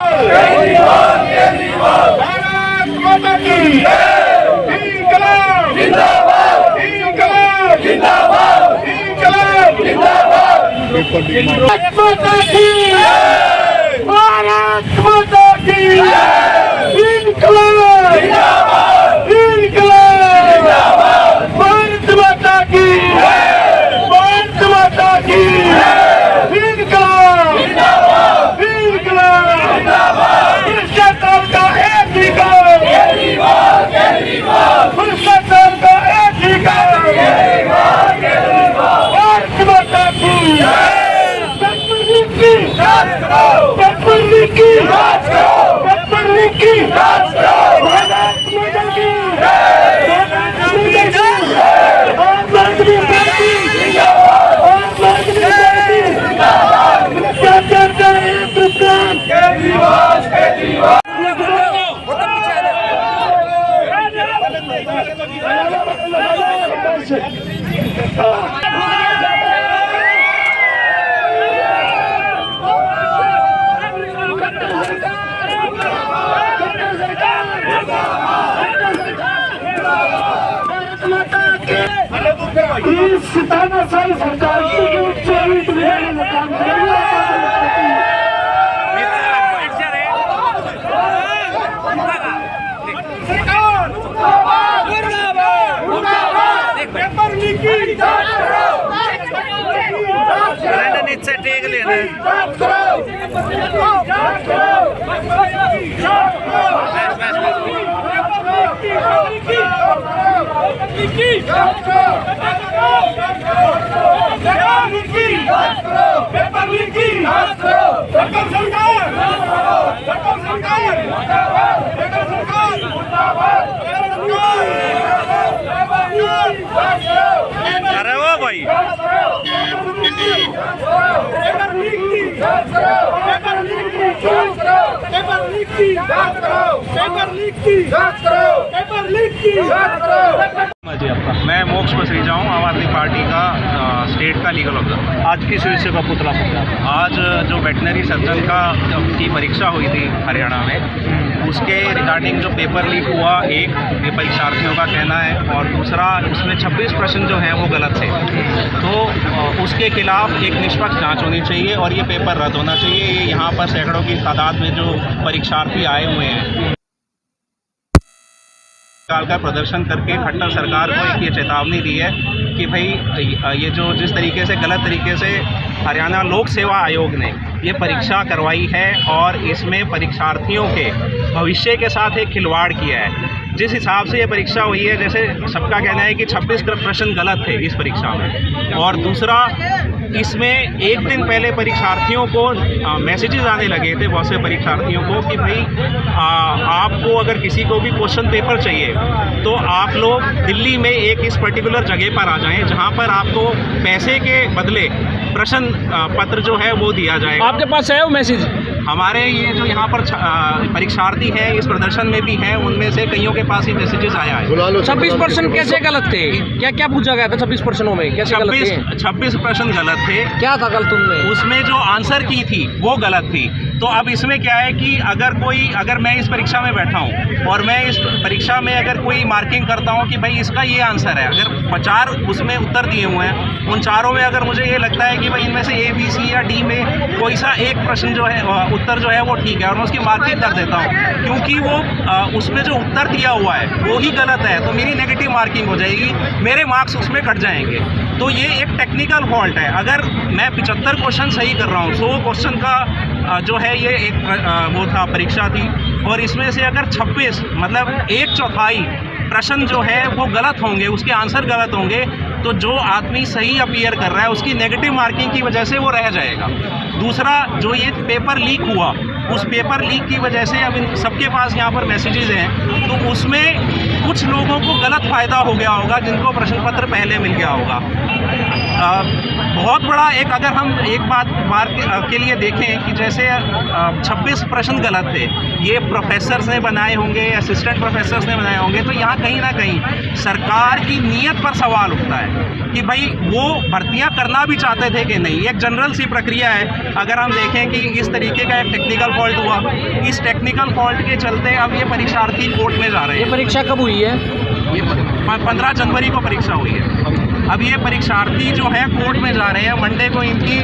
केजरीवाल केजरीवाल भारत माता की इंकलाब जिंदाबाद इंकलाब जिंदाबाद इंकलाब जिंदाबाद भारत माता की भारत माता की इंकलाब जिंदाबाद इंकलाब जिंदाबाद भारत माता की भारत माता की इंकलाब जिंदाबाद इंकलाब भ्रष्टाचार का एक ही काम केजरीवाल केजरीवाल भ्रष्टाचार का एक ही काम केजरीवाल केजरीवाल भारत माता की पेपर लीक की जांच करो पेपर लीक की जांच करो पेपर लीक की जांच करो भारत माता की भारत माता की भारत माता की जिंदाबाद भारत माता की जिंदाबाद भ्रष्टाचार का एक ही काम केजरीवाल केजरीवाल इस तानाशाही सरकार की जो 24 मिलियन मकान पेपर लीक की जांच करो नीचे टेक लेना जांच करो जांच करो पेपर लीक की जांच करो सरकार अरे वो भाई पेपर लीक की जांच करो पेपर लीक की जांच करो पेपर लीक की जांच करो पेपर लीक की जांच करो पेपर लीक की जांच करो। मैं मोक्ष पसरीजा हूँ, आम आदमी पार्टी का स्टेट का लीगल ऑफिसर। आज किस विषय का पुतला फूटा? आज जो वेटनरी सर्जन की परीक्षा हुई थी हरियाणा में, उसके रिगार्डिंग जो पेपर लीक हुआ, एक ये परीक्षार्थियों का कहना है, और दूसरा उसमें 26 प्रश्न जो हैं वो गलत थे। तो उसके खिलाफ एक निष्पक्ष जांच होनी चाहिए और ये पेपर रद्द होना चाहिए। ये यहाँ पर सैकड़ों की तादाद में जो परीक्षार्थी आए हुए हैं, का प्रदर्शन करके खट्टर सरकार को एक ये चेतावनी दी है कि भाई ये जो जिस तरीके से गलत तरीके से हरियाणा लोक सेवा आयोग ने ये परीक्षा करवाई है और इसमें परीक्षार्थियों के भविष्य के साथ एक खिलवाड़ किया है। जिस हिसाब से ये परीक्षा हुई है, जैसे सबका कहना है कि 26 प्रश्न गलत थे इस परीक्षा में, और दूसरा इसमें एक दिन पहले परीक्षार्थियों को मैसेजेस आने लगे थे बहुत से परीक्षार्थियों को कि भाई आपको अगर किसी को भी क्वेश्चन पेपर चाहिए तो आप लोग दिल्ली में एक इस पर्टिकुलर जगह पर आ जाएं जहां पर आपको पैसे के बदले प्रश्न पत्र जो है वो दिया जाएगा। आपके पास है वो मैसेज? हमारे ये जो यहाँ पर परीक्षार्थी हैं इस प्रदर्शन में भी हैं, उनमें से कईयों के पास ही मैसेजेस आया है। 26% कैसे गलत थे? क्या क्या पूछा गया था 26 प्रश्नों में? कैसे गलत थे? 26 प्रश्न गलत थे। क्या था गलत उनमें? उसमें जो आंसर की थी वो गलत थी। तो अब इसमें क्या है कि अगर मैं इस परीक्षा में बैठा हूँ और मैं इस परीक्षा में अगर कोई मार्किंग करता हूँ कि भाई इसका ये आंसर है, अगर 4 उसमें उत्तर दिए हुए हैं, उन चारों में अगर मुझे ये लगता है कि भाई इनमें से A, B, C या D में कोई सा एक प्रश्न जो है उत्तर जो है वो ठीक है और मैं उसकी मार्किंग कर देता हूँ, क्योंकि वो उसमें जो उत्तर दिया हुआ है वो ही गलत है, तो मेरी नेगेटिव मार्किंग हो जाएगी, मेरे मार्क्स उसमें कट जाएंगे। तो ये एक टेक्निकल फॉल्ट है। अगर मैं 75 क्वेश्चन सही कर रहा हूँ, 100 क्वेश्चन का जो है ये एक वो था परीक्षा थी, और इसमें से अगर 26 मतलब 1/4 प्रश्न जो है वो गलत होंगे, उसके आंसर गलत होंगे, तो जो आदमी सही अपीयर कर रहा है उसकी नेगेटिव मार्किंग की वजह से वो रह जाएगा। दूसरा, जो ये पेपर लीक हुआ, उस पेपर लीक की वजह से अब इन सबके पास यहाँ पर मैसेजेस हैं, तो उसमें कुछ लोगों को गलत फ़ायदा हो गया होगा जिनको प्रश्न पत्र पहले मिल गया होगा। बहुत बड़ा एक, अगर हम एक बार के लिए देखें कि जैसे 26 प्रश्न गलत थे, ये प्रोफेसर्स ने बनाए होंगे, असिस्टेंट प्रोफेसर्स ने बनाए होंगे, तो यहाँ कहीं ना कहीं सरकार की नीयत पर सवाल उठता है कि भाई वो भर्तियाँ करना भी चाहते थे कि नहीं। एक जनरल सी प्रक्रिया है। अगर हम देखें कि इस तरीके का एक टेक्निकल फॉल्ट हुआ, इस टेक्निकल फॉल्ट के चलते अब ये परीक्षार्थी कोर्ट में जा रहे ये हैं। परीक्षा कब हुई है? ये 15 जनवरी को परीक्षा हुई है। अब ये परीक्षार्थी जो है कोर्ट में जा रहे हैं। मंडे को इनकी